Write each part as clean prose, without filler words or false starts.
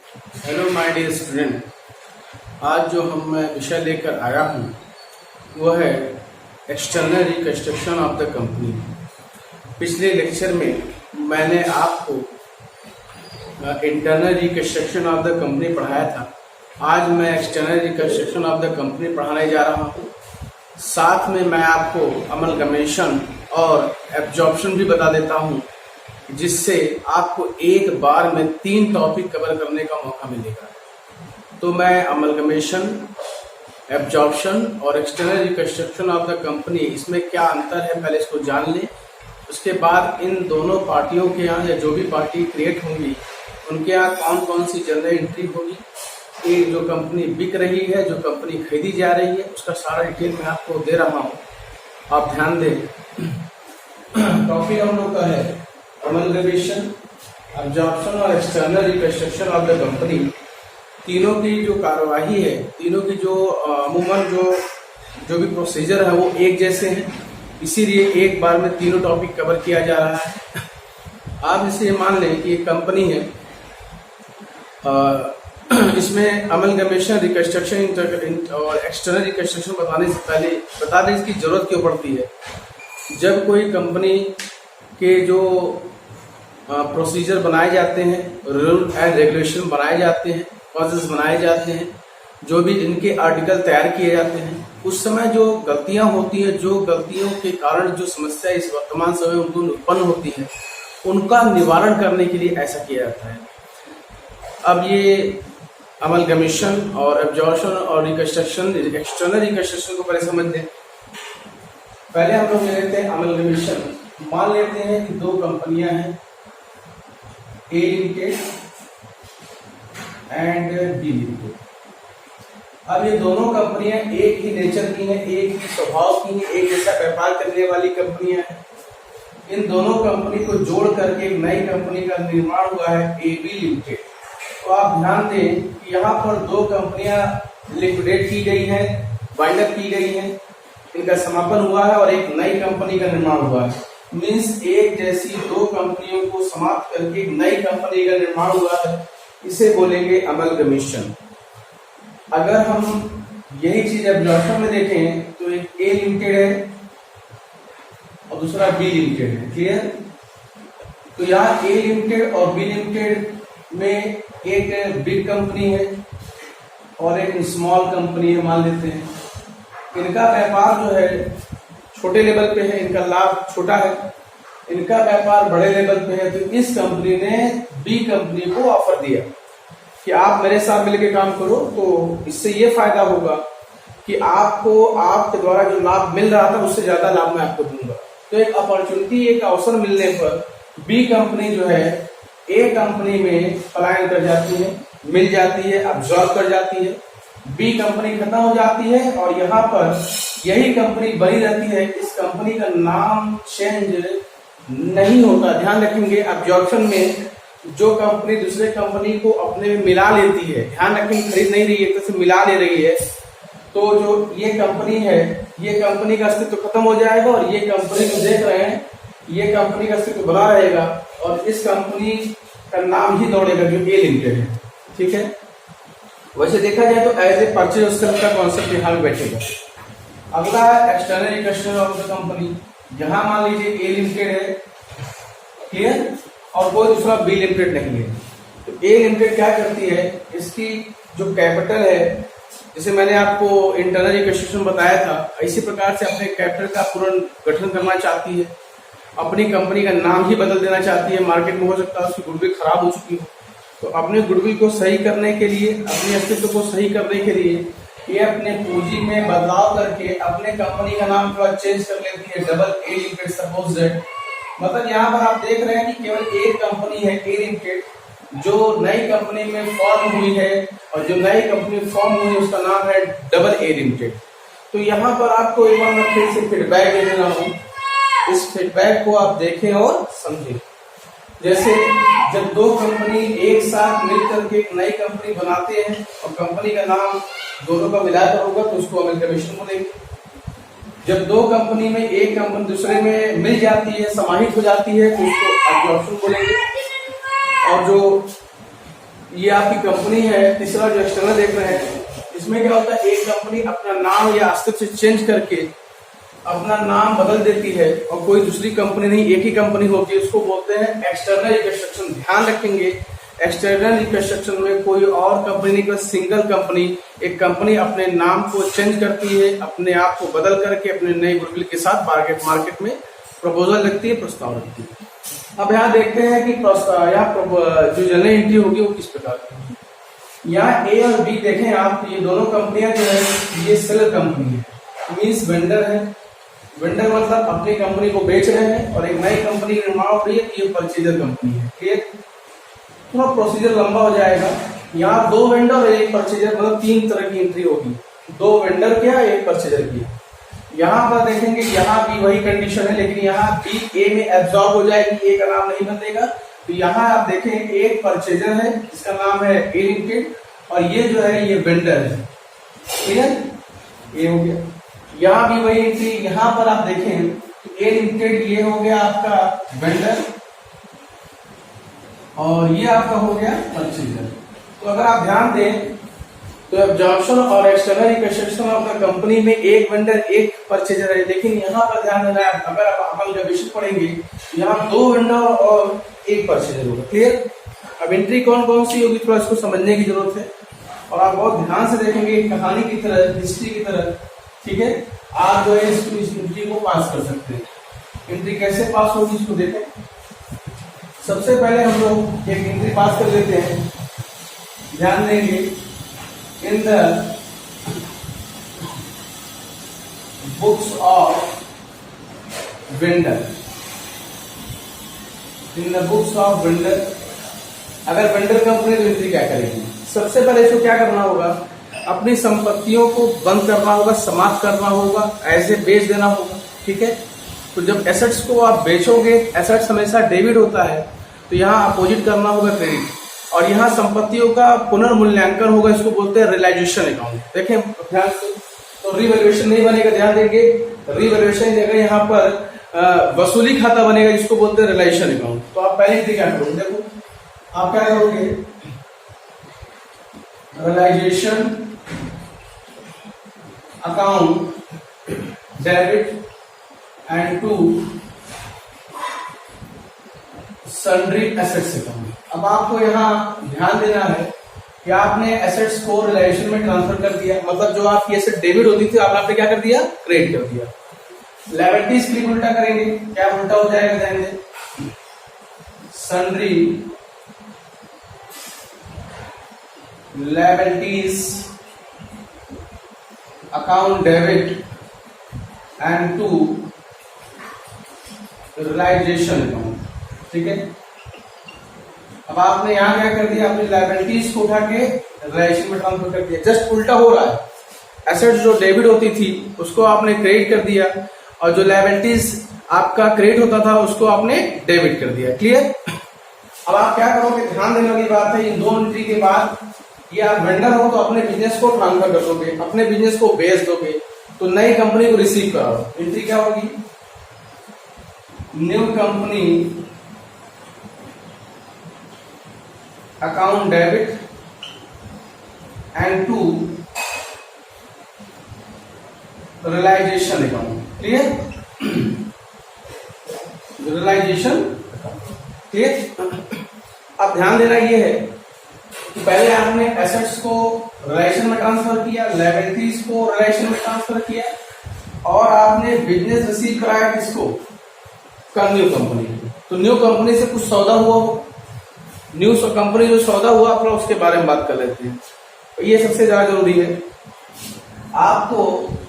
Hello my dear student. आज जो मैं विषय लेकर आया हूँ वो है external reconstruction of the company. पिछले लेक्चर में मैंने आपको internal reconstruction of the company पढ़ाया था। आज मैं external reconstruction of the company पढ़ाने जा रहा हूँ। साथ में मैं आपको अमलगमेशन और एब्जॉर्प्शन भी बता देता हूँ, जिससे आपको एक बार में 3 टॉपिक कवर करने का मौका मिलेगा। तो मैं अमलगमेशन, एब्जॉर्प्शन और external reconstruction of the company, इसमें क्या अंतर है पहले इसको जान लें। उसके बाद इन दोनों पार्टियों के यहाँ या जो भी पार्टी क्रिएट होंगी उनके यहाँ कौन कौन सी जर्नल एंट्री होगी, एक जो कंपनी बिक रही है, जो कंपनी खरीदी जा रही है, उसका सारा डिटेल मैं आपको दे रहा हूँ। आप ध्यान दें। टॉपिक हम लोग का है अमलगमेशन, एब्जॉर्प्शन और external reconstruction of the company. तीनों की जो कार्यवाही है, तीनों की जो अमूमन जो भी प्रोसीजर है वो एक जैसे हैं, इसीलिए एक बार में तीनों टॉपिक कवर किया जा रहा है। आप इसे मान लें कि एक कंपनी है, इसमें अमलगमेशन, रिकंस्ट्रक्शन और एक्सटर्नल रिकंस्ट्रक्शन बताने से पहले बता दें इसकी जरूरत क्यों पड़ती है। जब कोई कंपनी के जो प्रोसीजर बनाए जाते हैं, रूल एंड रेगुलेशन बनाए जाते हैं, प्रोसेस बनाए जाते हैं, जो भी इनके आर्टिकल तैयार किए जाते हैं, उस समय जो गलतियां होती हैं, जो गलतियों के कारण जो समस्या इस वर्तमान समय में उनको उत्पन्न होती है, उनका निवारण करने के लिए ऐसा किया जाता है। अब ये अमलगमेशन और एब्जॉर्प्शन और रिकंस्ट्रक्शन, एक्सटर्नल रिकंस्ट्रक्शन को पहले समझ लें। पहले हम लोग ले लेते हैं अमलगमेशन। मान लेते हैं कि 2 कंपनियां हैं, ए लिमिटेड एंड बी लिमिटेड। अब ये दोनों कंपनियां एक ही नेचर की हैं, एक ही स्वभाव की हैं, एक जैसा व्यापार करने वाली कंपनियां हैं। इन दोनों कंपनी को जोड़ करके एक नई कंपनी का निर्माण हुआ है, ए बी लिमिटेड। तो आप ध्यान दें कि यहाँ पर 2 कंपनियां लिक्विडेट की गई हैं, वाइंड अप की गई हैं, इनका समापन हुआ है और एक नई कंपनी का निर्माण हुआ है। मीन्स एक जैसी 2 कंपनियों को समाप्त करके एक नई कंपनी का निर्माण हुआ है, इसे बोलेंगे अमलगमेशन। अगर हम यही चीज एब्जॉर्प्शन में देखें तो एक ए लिमिटेड है और दूसरा बी लिमिटेड है। क्लियर? तो यहाँ ए लिमिटेड और बी लिमिटेड में एक बिग कंपनी है और एक स्मॉल कंपनी है, मान लेते हैं। इनका व्यापार जो है छोटे लेवल पे है, इनका लाभ छोटा है, इनका व्यापार बड़े लेवल पे है। तो इस कंपनी ने बी कंपनी को ऑफर दिया कि आप मेरे साथ मिलकर काम करो, तो इससे ये फायदा होगा कि आपको आपके द्वारा जो लाभ मिल रहा था उससे ज्यादा लाभ मैं आपको दूंगा। तो एक अपॉर्चुनिटी, एक अवसर मिलने पर बी कंपनी जो है ए कंपनी में पलायन कर जाती है, मिल जाती है, अब्सॉर्ब कर जाती है। बी कंपनी खत्म हो जाती है और यहाँ पर यही कंपनी बनी रहती है। इस कंपनी का नाम चेंज नहीं होता। ध्यान रखेंगे, एब्जॉर्प्शन में जो कंपनी दूसरे कंपनी को अपने में मिला लेती है, ध्यान रखेंगे, खरीद नहीं रही है, तो मिला ले रही है, तो जो ये कंपनी है, ये कंपनी का अस्तित्व खत्म हो जाएगा और ये कंपनी जो देख रहे हैं, ये कंपनी का अस्तित्व बना रहेगा और इस कंपनी का नाम ही दौड़ेगा जो ए लिमिटेड है। ठीक है? वैसे देखा जाए तो एज ए परचेज और सेल का कॉन्सेप्ट यहाँ में बैठेगा। अगला है external reconstruction of the company. यहाँ मान लीजिए ए लिमिटेड है, क्लियर, और कोई दूसरा बी लिमिटेड नहीं है। तो ए लिमिटेड क्या करती है, इसकी जो कैपिटल है, जैसे मैंने आपको इंटरनल रिकंस्ट्रक्शन बताया था, इसी प्रकार से अपने कैपिटल का पुनर्गठन करना चाहती है, अपनी कंपनी का नाम ही बदल देना चाहती है। मार्केट में हो सकता है उसकी गुडविल खराब हो चुकी हो, तो अपने गुडविल को सही करने के लिए, अपने अस्तित्व को सही करने के लिए ये अपने पूंजी में बदलाव करके अपने कंपनी का नाम थोड़ा चेंज कर लेती है, double A limited suppose that. मतलब यहाँ पर आप देख रहे हैं कि केवल एक कंपनी है, ए लिमिटेड, जो नई कंपनी में फॉर्म हुई है और जो नई कंपनी फॉर्म हुई है उसका नाम है डबल ए लिमिटेड। तो यहाँ पर आपको एक बार मैं फिर से फीडबैक दे रहा हूँ, इस फीडबैक को आप देखें और समझें। जैसे जब 2 कंपनी एक साथ मिलकर के एक नई कंपनी बनाते हैं और कंपनी का नाम दोनों का मिलाकर होगा तो उसको अमलगमेशन बोलेंगे। जब 2 कंपनी में एक कंपनी दूसरे में मिल जाती है, समाहित हो जाती है, तो उसको एब्जॉर्प्शन बोलेंगे। और जो ये आपकी कंपनी है। तीसरा जो एक्सटर्नल देख रहे हैं, इसमें क्या होता है, एक कंपनी अपना नाम या अस्तित्व चेंज करके अपना नाम बदल देती है और कोई दूसरी कंपनी नहीं, एक ही कंपनी होती है, उसको बोलते हैं एक्सटर्नल रिकंस्ट्रक्शन। ध्यान रखेंगे, एक्सटर्नल रिकंस्ट्रक्शन में कोई और कंपनी नहीं, सिंगल कंपनी, एक कंपनी अपने नाम को चेंज करती है, अपने आप को बदल करके अपने नए गुडविल के साथ मार्केट में प्रपोजल रखती है, प्रस्ताव रखती है। अब यहाँ देखते हैं कि यहाँ जो जनरल एंट्री होगी वो किस प्रकार की होगी। यहाँ ए और बी देखें आप, ये दोनों कंपनियां जो है ये सेलर कंपनी है, मीन्स वेंडर है। वेंडर मतलब अपनी कंपनी को बेच रहे हैं और एक नई कंपनी निर्माण हो रही है, ये परचेजर कंपनी है। ठीक, थोड़ा प्रोसीजर लंबा हो जाएगा। यहाँ दो वेंडर और एक परचेजर, मतलब 3 तरह की एंट्री होगी, 2 वेंडर किया, एक परचेजर किया। यहाँ पर देखेंगे यहाँ भी वही कंडीशन है, लेकिन यहाँ बी ए में एब्जॉर्ब हो जाएगी, ए का नाम नहीं बदलेगा। तो यहाँ आप देखें एक परचेजर है जिसका नाम है ए लिमिटेड और ये जो है ये वेंडर है। ठीक है, ये हो गया। यहाँ भी वही एंट्री, यहाँ पर आप देखें ए लिमिटेड ये हो गया आपका वेंडर और ये आपका हो गया परचेजर। तो अगर आप ध्यान दें तो एब्जॉर्प्शन और external reconstruction of the company में एक वेंडर एक परचेजर है, लेकिन यहाँ पर ध्यान देना है, अगर अपन जब विषय पढ़ेंगे यहाँ 2 वेंडर और एक परचेजर होगा। क्लियर? अब एंट्री कौन कौन सी होगी थोड़ा इसको समझने की जरूरत है और आप बहुत ध्यान से देखेंगे कहानी की तरह, हिस्ट्री की तरह। ठीक है, आप जो है इस एंट्री को पास कर सकते हैं। एंट्री कैसे पास होगी इसको देखें। सबसे पहले हम लोग एक एंट्री पास कर लेते हैं, ध्यान देंगे in the books of vendor, in the books of vendor। अगर वेंडर कंपनी तो एंट्री क्या करेगी, सबसे पहले इसको क्या करना होगा, अपनी संपत्तियों को बंद करना होगा, समाप्त करना होगा, ऐसे बेच देना होगा। ठीक है, तो जब एसेट्स को आप बेचोगे, एसेट्स हमेशा डेबिट होता है, तो यहाँ अपोजिट करना होगा क्रेडिट, और यहाँ संपत्तियों का पुनर्मूल्यांकन होगा, इसको बोलते हैं रियलाइजेशन अकाउंट। देखें ध्यान से, तो रिवैल्यूएशन नहीं बनेगा, ध्यान देंगे, रिवैल्यूएशन जगह यहाँ पर वसूली खाता बनेगा जिसको बोलते हैं रियलाइजेशन अकाउंट। तो आप पहले क्या करोगे, देखो आप क्या करोगे, realisation account debit and to sundry assets account. अब आपको यहाँ ध्यान देना है कि आपने एसेट्स को रियलाइजेशन में ट्रांसफर कर दिया, मतलब जो आपकी एसेट डेबिट होती थी आपने क्या कर दिया, क्रेडिट कर दिया। लायबिलिटीज के लिए उल्टा करेंगे, क्या उल्टा हो जाएगा, ध्यान दें, sundry liabilities account debit and to realisation account. ठीक है, अब आपने यहां क्या कर दिया, अपनी लायबिलिटीज को उठा के रियलाइजेशन में ट्रांसफर कर दिया, जस्ट उल्टा हो रहा है। एसेट्स जो डेबिट होती थी उसको आपने क्रेडिट कर दिया और जो लायबिलिटीज आपका क्रेडिट होता था उसको आपने डेबिट कर दिया। क्लियर? अब आप क्या करोगे, ध्यान देने वाली बात है, इन 2 एंट्री के बाद ये आप वेंडर हो तो अपने बिजनेस को ट्रांसफर कर दोगे, अपने बिजनेस को बेच दोगे, तो नई कंपनी को रिसीव कराओ। एंट्री क्या होगी, new company account debit and to realisation account. Clear? Realisation clear? अब ध्यान देना ये है कि पहले आपने एसेट्स को रियलाइजेशन में ट्रांसफर किया, लायबिलिटीज को रियलाइजेशन में ट्रांसफर किया और आपने बिजनेस रिसीव कराया किसको, न्यू कंपनी। तो न्यू कंपनी से कुछ सौदा हुआ हो, न्यू कंपनी जो सौदा हुआ अपना उसके बारे में बात कर लेते हैं। तो ये सबसे ज्यादा जरूरी है, आपको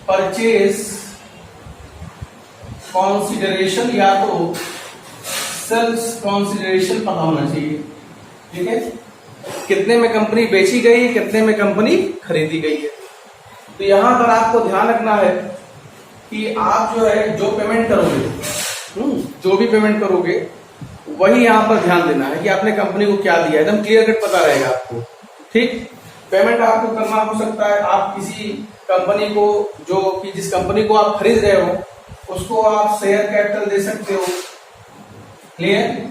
परचेज कॉन्सिडरेशन या तो सेल्स कॉन्सिडरेशन पता होना चाहिए। ठीक है, कितने में कंपनी बेची गई है, कितने में कंपनी खरीदी गई है। तो यहां पर आपको ध्यान रखना है कि आप जो है जो पेमेंट करोगे, जो भी पेमेंट करोगे वही यहां पर ध्यान देना है कि आपने कंपनी को क्या दिया, एकदम क्लियर कट पता रहेगा आपको। ठीक, पेमेंट आपको करना हो सकता है, आप किसी कंपनी को जो कि जिस कंपनी को आप खरीद रहे हो उसको आप शेयर कैपिटल दे सकते हो। क्लियर?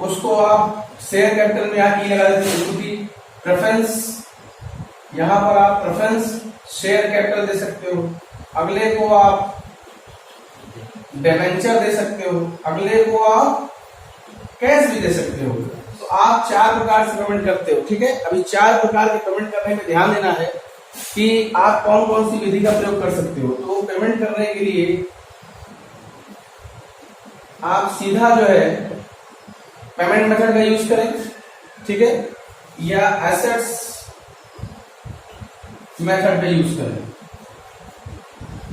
उसको आप शेयर कैपिटल में आप ई लगा देते हो, इक्विटी प्रेफरेंस, यहां पर आप प्रेफरेंस शेयर कैपिटल दे सकते हो, अगले को आप डिबेंचर दे सकते हो, अगले को आप कैश भी दे सकते हो। तो आप 4 प्रकार से पेमेंट करते हो, ठीक है। अभी 4 प्रकार के पेमेंट करने में ध्यान देना है कि आप कौन कौन सी विधि का प्रयोग कर सकते हो। तो पेमेंट करने के लिए आप सीधा जो है पेमेंट मेथड का यूज करें, ठीक है, या एसेट्स मेथड का यूज करें।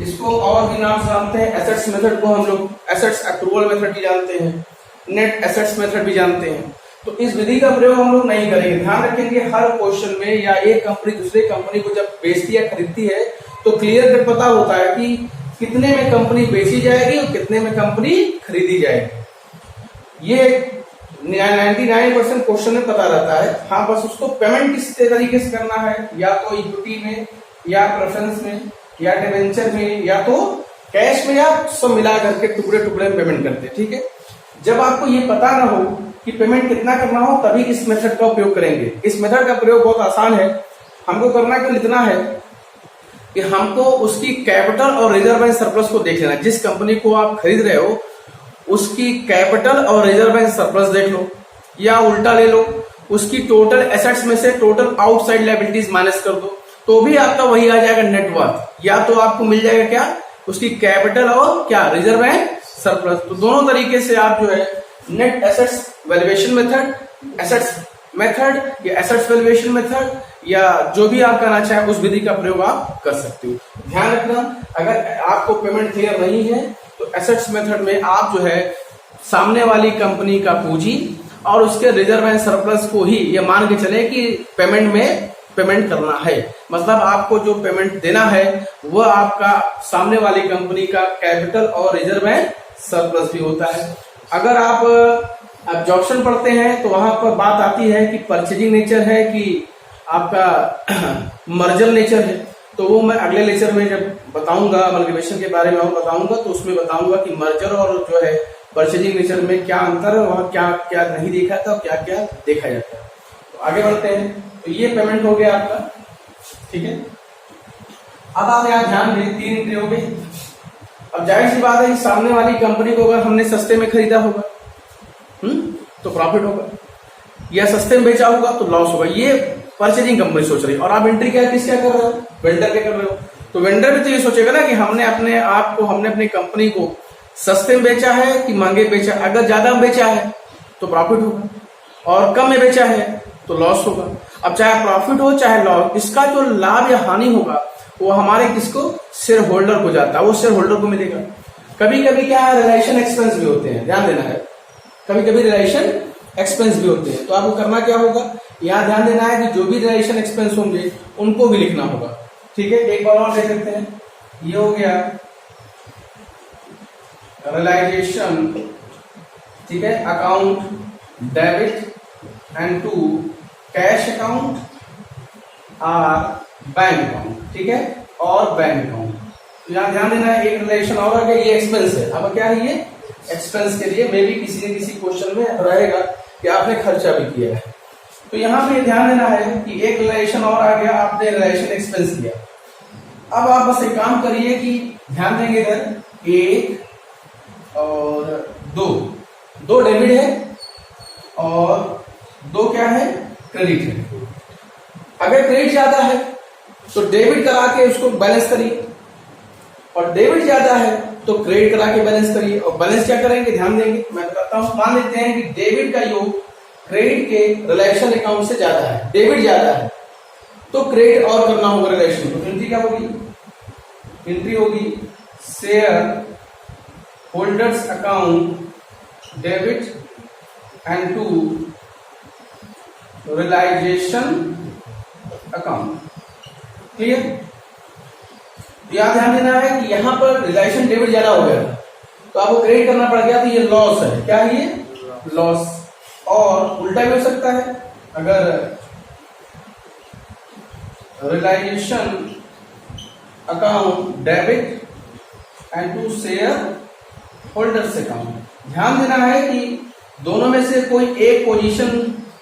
इसको और भी नाम से जानते हैं। एसेट्स मेथड को हम लोग एसेट्स अक्रूवल मेथड भी जानते हैं, नेट एसेट्स मेथड भी जानते हैं। तो इस विधि का प्रयोग हम लोग नहीं करेंगे। ध्यान रखेंगे हर क्वेश्चन में या एक कंपनी दूसरे कंपनी को जब बेचती या खरीदती है तो क्लियर कट पता होता है कि कितने में कंपनी बेची जाएगी और कितने में कंपनी खरीदी जाएगी। ये 99% क्वेश्चन में पता रहता है। हाँ, बस उसको पेमेंट किस तरीके से करना है, या तो इक्विटी में, या प्रेफरेंस में, या डिबेंचर में, या तो कैश में, या सब मिला करके टुकड़े टुकड़े में पेमेंट करते हैं, ठीक है। जब आपको ये पता ना हो कि पेमेंट कितना करना हो तभी इस मेथड का उपयोग करेंगे। इस मेथड का प्रयोग बहुत आसान है। हमको करना केवल इतना है कि हमको उसकी कैपिटल और रिजर्व एंड सरप्लस को देख लेना। जिस कंपनी को आप खरीद रहे हो उसकी कैपिटल और रिजर्व एंड सरप्लस देख लो, या उल्टा ले लो, उसकी टोटल एसेट्स में से टोटल आउटसाइड लायबिलिटीज माइनस कर दो, तो भी आपका वही आ जाएगा नेटवर्थ। या तो आपको मिल जाएगा क्या, उसकी कैपिटल और क्या, रिजर्व एंड सरप्लस। तो दोनों तरीके से आप जो है net assets valuation method, assets method या एसेट्स वैल्यूएशन मेथड, या जो भी आप करना चाहें उस विधि का प्रयोग आप कर सकते हो। ध्यान रखना, अगर आपको पेमेंट क्लियर नहीं है तो एसेट्स मेथड में आप जो है सामने वाली कंपनी का पूंजी और उसके रिजर्व एंड सरप्लस को ही ये मान के चले कि पेमेंट में पेमेंट करना है। मतलब आपको जो पेमेंट देना है वह आपका सामने वाली कंपनी का कैपिटल और रिजर्व एंड सरप्लस भी होता है। अगर आप एब्जॉर्प्शन पढ़ते हैं तो वहां पर बात आती है कि परचेजिंग नेचर है कि आपका मर्जर नेचर है। तो वो मैं अगले लेक्चर में जब बताऊंगा, अमलगमेशन के बारे में और बताऊंगा, तो उसमें बताऊंगा कि मर्जर और जो है परचेजिंग नेचर में क्या अंतर है, वहां क्या क्या नहीं देखा था, क्या क्या देखा जाता है। तो आगे बढ़ते हैं। तो ये पेमेंट हो गया आपका, ठीक है। अब आप यहाँ ध्यान दें, 3 एंट्री हो गई। अब जाहिर सी बात है कि सामने वाली कंपनी को अगर हमने सस्ते में खरीदा होगा तो प्रॉफिट होगा, या सस्ते में बेचा होगा तो लॉस होगा। ये परचेजिंग कंपनी सोच रही है। और आप एंट्री क्या किस क्या कर रहे हो, वेंडर क्या कर रहे हो। तो वेंडर भी तो ये सोचेगा ना कि हमने अपने आप को, हमने अपनी कंपनी को सस्ते में बेचा है कि महंगे बेचा। अगर ज्यादा में बेचा है तो प्रॉफिट होगा, और कम में बेचा है तो लॉस होगा। अब चाहे प्रॉफिट हो चाहे लॉस, इसका जो लाभ या हानि होगा वो हमारे किसको, शेयर होल्डर को जाता है, वो शेयर होल्डर को मिलेगा। कभी कभी क्या है, रिलेशन एक्सपेंस भी होते हैं, ध्यान देना है। कभी कभी रिलेशन एक्सपेंस भी होते हैं। तो आपको करना क्या होगा, यहाँ ध्यान देना है कि जो भी रिलेशन एक्सपेंस होंगे उनको भी लिखना होगा, ठीक है। एक बार और देख लेते हैं। ये हो गया रियलाइजेशन, ठीक है, account debit and to cash account और बैंक अकाउंट, ठीक है, और बैंक अकाउंट। तो यहाँ ध्यान देना है, एक रिलेशन और आ गया, ये एक्सपेंस है। अब क्या है, ये एक्सपेंस के लिए मे भी किसी न किसी क्वेश्चन में रहेगा कि आपने खर्चा भी किया है। तो यहाँ पे ध्यान देना है कि एक रिलेशन और आ गया, आपने रिलेशन एक्सपेंस किया। अब आप बस एक काम करिए कि ध्यान देंगे इधर, 1 और 2 डेबिट है और 2 क्या है, क्रेडिट है। अगर क्रेडिट ज्यादा है तो डेबिट करा के उसको बैलेंस करिए, और डेबिट ज्यादा है तो क्रेडिट करा के बैलेंस करिए। और बैलेंस क्या करेंगे, ध्यान देंगे, मैं बताता हूं। मान लेते हैं कि डेबिट का योग क्रेडिट के रिलेशन अकाउंट से ज्यादा है, डेबिट ज्यादा है, तो क्रेडिट और करना होगा रिलेशन। तो एंट्री क्या होगी, एंट्री होगी shareholders account debit and to realisation account, clear. यहां ध्यान देना है कि यहां पर रियलाइजेशन डेबिट ज्यादा हो गया तो आपको क्रेडिट करना पड़ गया, तो ये लॉस है। क्या है ये, लॉस। और उल्टा भी हो सकता है, अगर realisation account debit and to shareholders account. ध्यान देना है कि दोनों में से कोई एक पोजीशन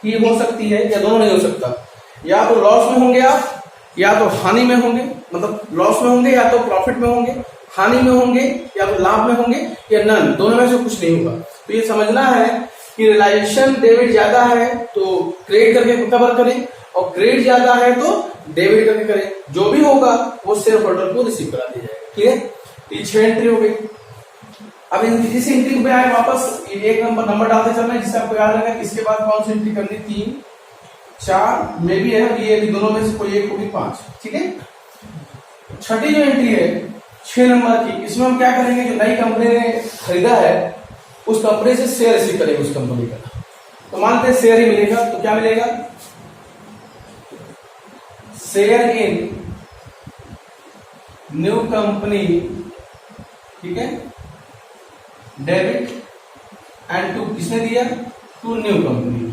ही हो सकती है या दोनों नहीं हो सकता। या तो लॉस में होंगे आप, या तो हानि में होंगे, मतलब लॉस में होंगे या तो प्रॉफिट में होंगे, हानि में होंगे या तो लाभ में होंगे, या नन, दोनों में से कुछ नहीं होगा। तो ये समझना है कि रियलाइजेशन डेबिट ज्यादा है तो क्रेडिट करके कवर करें, और क्रेडिट ज्यादा है तो डेबिट करके करें। जो भी होगा वो शेयर होल्डर को रिसीव करा दिया जाएगा। क्लियर? तो ये 6 एंट्री हो गई। अब इस एंट्री पे आए वापस, एक नंबर डालते चलना है जिससे आपको याद रहेगा इसके बाद कौन सी एंट्री करनी, 3 4 में भी है, ये दोनों में से कोई एक होगी 5। ठीक है। छठी जो एंट्री है 6 नंबर की, इसमें हम क्या करेंगे, जो नई कंपनी ने खरीदा है उस कंपनी से शेयर रिसीव करेंगे उस कंपनी का। तो मानते हैं शेयर ही मिलेगा, तो क्या मिलेगा, शेयर इन न्यू कंपनी, ठीक है, डेबिट एंड टू, किसने दिया, टू न्यू कंपनी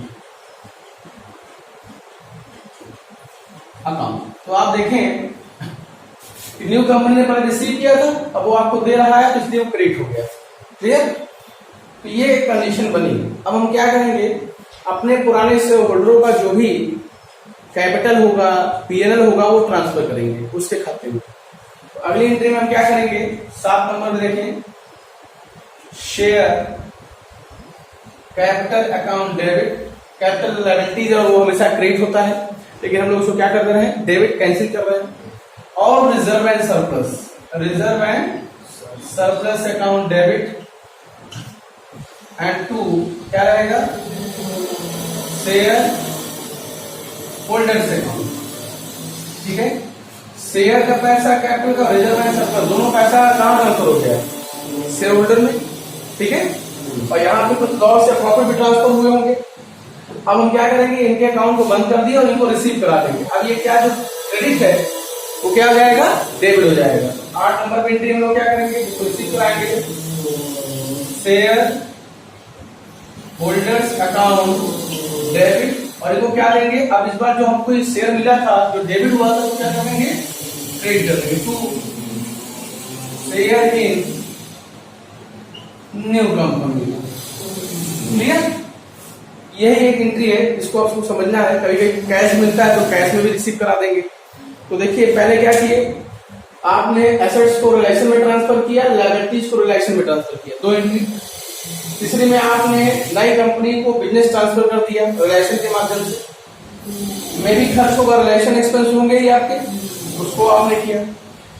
अकाउंट। तो आप देखें न्यू कंपनी ने पहले रिसीव किया था, अब वो आपको दे रहा है तो इसलिए वो क्रेडिट हो गया। क्लियर? तो ये एक कंडीशन बनी। अब हम क्या करेंगे, अपने पुराने शेयर होल्डरों का जो भी कैपिटल होगा, पीएनएल होगा, वो ट्रांसफर करेंगे उसके खाते में। तो अगली एंट्री में हम क्या करेंगे, 7 नंबर में देखें, share capital account debit, capital liabilities है वो हमेशा क्रेडिट होता है, लेकिन हम लोग उसको क्या कर रहे हैं, डेबिट कैंसिल कर रहे हैं। और reserve and surplus, reserve and surplus account debit and to क्या रहेगा, शेयर होल्डर्स अकाउंट। ठीक है, शेयर का पैसा, कैपिटल का, रिजर्व एंड सरप्लस, दोनों पैसा कहां ट्रांसफर हो गया, शेयर होल्डर में। ठीक है, और यहाँ पे कुछ लॉस या प्रॉफिट भी ट्रांसफर हुए होंगे। अब हम क्या करेंगे, इनके अकाउंट को बंद कर दिया और इनको रिसीव करा देंगे। अब ये क्या जो क्रेडिट है वो क्या हो जाएगा, डेबिट हो जाएगा। 8 नंबर पे एंट्री हम लोग क्या करेंगे, रिसीव कराएंगे, शेयर होल्डर्स अकाउंट डेबिट, और इनको क्या देंगे, अब इस बार जो हमको शेयर मिला था जो डेबिट हुआ था तो क्या करेंगे, क्रेडिट कर देंगे, to share in new company. Clear? यही एक एंट्री है, इसको आपको समझना है। कभी कभी कैश मिलता है तो कैश में भी रिसीव करा देंगे। तो देखिए पहले क्या किए, आपने एसेट्स को रिलेशन में ट्रांसफर किया, लायबिलिटीज को रिलेशन में ट्रांसफर किया, 2 एंट्री। तीसरी में आपने नई कंपनी को बिजनेस ट्रांसफर कर दिया रिलेशन के माध्यम से। में भी खर्च होगा, रिलेशन एक्सपेंस होंगे ही आपके, उसको आपने किया।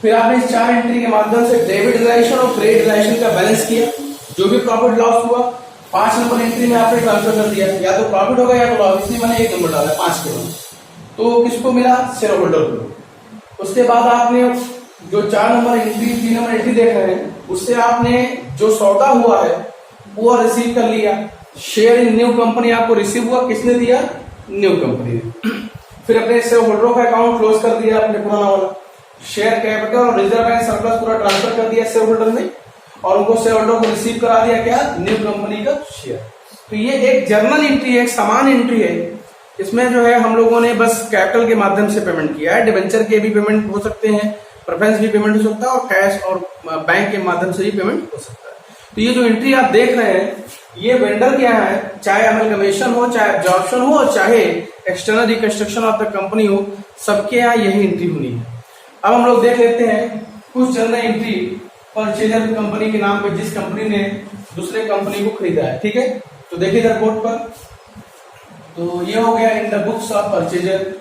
फिर आपने इस 4 एंट्री के माध्यम से डेबिट रिलेशन और क्रेडिट रिलेशन का बैलेंस किया, जो भी प्रॉफिट लॉस हुआ 5 नंबर एंट्री में आपने ट्रांसफर कर दिया, या तो प्रॉफिट होगा या तो लॉस, इसलिए मैंने 1 नंबर डाला 5 के बाद। तो किसको मिला, शेयर होल्डर को। उसके बाद आपने जो 4 नंबर एंट्री, 3 नंबर एंट्री देख रहे हैं, उससे आपने जो सौदा हुआ है वो रिसीव कर लिया, शेयर इन न्यू कंपनी आपको रिसीव हुआ, किसने दिया, न्यू कंपनी ने। फिर अपने शेयर होल्डरों का अकाउंट क्लोज कर दिया अपने पुराना वाला, शेयर कैपिटल और रिजर्व एंड सरप्लस पूरा ट्रांसफर कर दिया शेयर होल्डर ने, और उनको शेयर होल्डर को रिसीव करा दिया क्या, न्यू कंपनी का शेयर। तो ये एक जर्नल एंट्री है, एक समान एंट्री है। इसमें जो है हम लोगों ने बस कैपिटल के माध्यम से पेमेंट किया है, डिबेंचर के भी पेमेंट हो सकते हैं, प्रेफरेंस भी पेमेंट हो सकता है, और कैश और बैंक के माध्यम से भी पेमेंट हो सकता है। तो ये जो एंट्री आप देख रहे हैं, ये वेंडर क्या है, चाहे अमलगमेशन हो, चाहे एब्जॉर्प्शन हो, चाहे external reconstruction of the company हो, सबके यहाँ यही एंट्री होनी है। अब हम लोग देख लेते हैं कुछ जर्नल एंट्री परचेजर कंपनी के नाम पे, जिस कंपनी ने दूसरे कंपनी को खरीदा है। ठीक है, तो देखिए इधर बोर्ड पर, तो ये हो गया in the books of purchaser.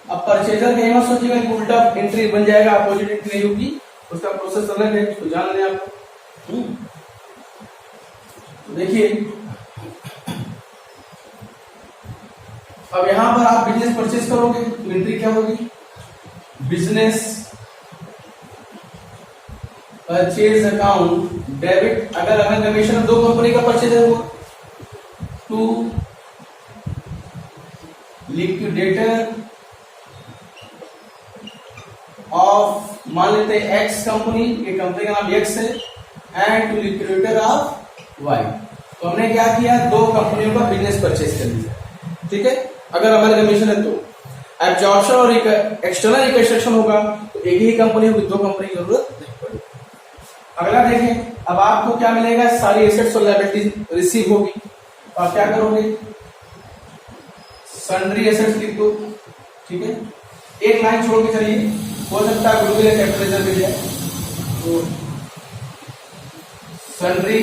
अब परचेजर के मत सोचिएगा कि उल्टा एंट्री बन जाएगा, अपोजिट एंट्री नहीं होगी, उसका प्रोसेस अलग है, उसको जान लें आप। देखिए अब यहां पर आप बिजनेस परचेज करोगे तो एंट्री क्या होगी, बिजनेस परचेज अकाउंट डेबिट। अगर कमीशन 2 कंपनी का परचेज हुआ, टू लिक्विडेटर ऑफ, मान लेते हैं एक्स कंपनी, ये कंपनी का नाम एक्स है, and to liquidator of Y. तो हमने क्या किया, 2 कंपनियों का बिजनेस परचेज कर लिया। ठीक है, अगर अमलगमेशन है तो। एब्जॉर्प्शन और एक्सटर्नल रिकंस्ट्रक्शन होगा तो एक ही कंपनी होगी, 2 कंपनी की जरूरत नहीं पड़ेगी। अगला देखें, अब आपको क्या मिलेगा, सारी एसेट्स और लायबिलिटीज रिसीव होगी, और क्या करोगे, सन्ड्री एसेट्स लिख दो, ठीक है। एक लाइन छोड़ के चलिए, हो सकता है गुडविल या कैपिटल रिजर्व मिल जाए। तो sundry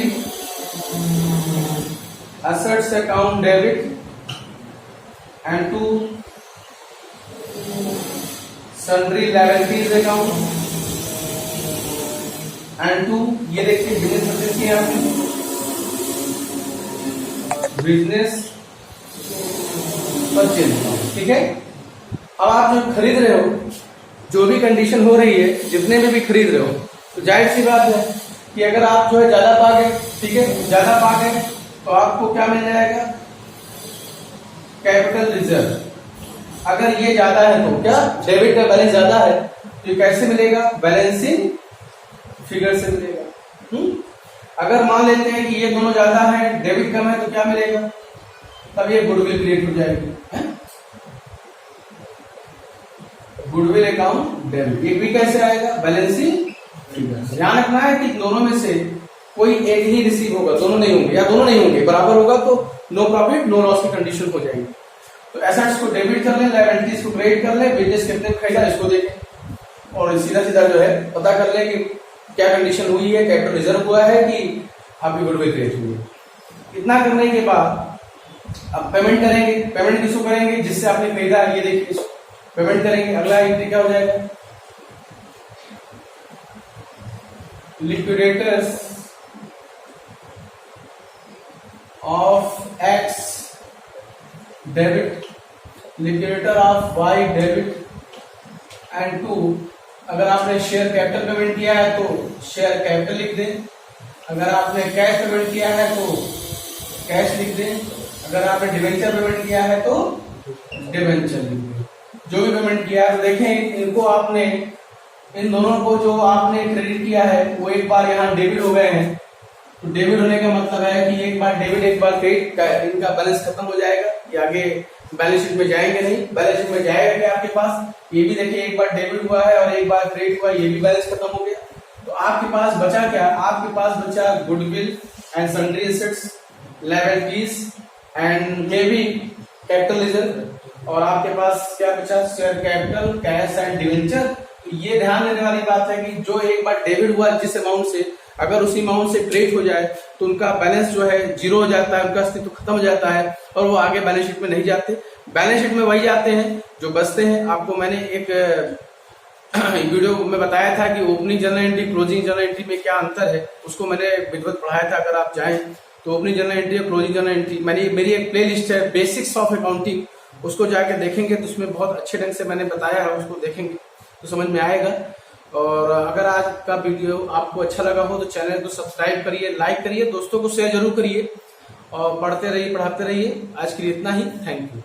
assets account debit and to sundry liabilities account and to, ये देखिए बिजनेस परचेज किया आपने, बिजनेस परचेज, ठीक है। अब आप जो खरीद रहे हो, जो भी कंडीशन हो रही है, जितने में भी खरीद रहे हो, तो जाहिर सी बात है कि अगर आप जो है ज्यादा पा गए, ठीक है, ज्यादा पा गए तो आपको क्या मिल जाएगा, कैपिटल रिजर्व। अगर ये ज्यादा है तो क्या, डेबिट का बैलेंस ज्यादा है तो ये कैसे मिलेगा, बैलेंसिंग फिगर से मिलेगा। अगर मान लेते हैं कि ये दोनों ज्यादा है, डेबिट कम है, तो क्या मिलेगा, तब ये गुडविल क्रिएट हो जाएगी, गुडविल अकाउंट डेबिट। ये भी कैसे आएगा, बैलेंसिंग फिगर। ध्यान रखना है कि दोनों में से कोई एक ही रिसीव होगा, दोनों नहीं होंगे, या दोनों नहीं होंगे, बराबर होगा तो नो प्रॉफिट नो लॉस की कंडीशन हो जाएगी। तो एसेट्स को डेबिट कर ले, लायबिलिटीज को क्रेडिट कर ले, बिजनेस कितने खरीदा इसको देखें और सीधा सीधा जो है पता कर ले कि क्या कंडीशन हुई है, कैपिटल रिजर्व हुआ है कि आपकी गुडविल क्रिएट हुई है। इतना करने के बाद अब पेमेंट करेंगे। पेमेंट किसको करेंगे, जिससे आपने खरीदा, ये देखिए पेमेंट करेंगे। अगला एंट्री क्या हो जाएगा, liquidators of X debit, liquidator of Y debit and to, अगर आपने शेयर कैपिटल पेमेंट किया है तो शेयर कैपिटल लिख दें, अगर आपने कैश पेमेंट किया है तो कैश लिख दें, अगर आपने डिवेंचर पेमेंट किया है तो डिवेंचर लिख दें। जो भी पेमेंट किया है तो देखें इनको आपने, इन दोनों को जो आपने क्रेडिट किया है वो एक बार यहाँ डेबिट हो गए हैं। तो डेबिट होने का मतलब है कि एक बार डेबिट एक बार क्रेडिट, इनका बैलेंस खत्म हो जाएगा, ये आगे बैलेंस शीट में जाएंगे नहीं। बैलेंस शीट में जाएगा क्या आपके पास, ये भी देखिए एक बार डेबिट हुआ है और एक बार क्रेडिट हुआ, ये भी बैलेंस खत्म हो गया। तो आपके पास बचा क्या, आपके पास बचा goodwill and sundry assets, liabilities and may be capital reserve, और आपके पास क्या बचा, share capital, cash and debenture. तो ये ध्यान देने वाली बात है कि जो एक बार डेबिट हुआ जिस अमाउंट से, अगर उसी अमाउंट से क्रेडिट हो जाए तो उनका बैलेंस जो है जीरो हो जाता है, उनका अस्तित्व खत्म हो जाता है और वो आगे बैलेंस शीट में नहीं जाते। बैलेंस शीट में वही जाते हैं जो बचते हैं। आपको मैंने एक वीडियो में बताया था कि opening journal entry, closing journal entry में क्या अंतर है, उसको मैंने विधिवत पढ़ाया था। अगर आप चाहें तो ओपनिंग जर्नल एंट्री और क्लोजिंग जर्नल एंट्री, मेरी एक प्ले लिस्ट है बेसिक्स ऑफ अकाउंटिंग, उसको जाके देखेंगे तो उसमें बहुत अच्छे ढंग से मैंने बताया है, उसको देखेंगे तो समझ में आएगा। और अगर आज का वीडियो आपको अच्छा लगा हो तो चैनल को सब्सक्राइब करिए, लाइक करिए, दोस्तों को शेयर जरूर करिए और पढ़ते रहिए, पढ़ाते रहिए। आज के लिए इतना ही, थैंक यू।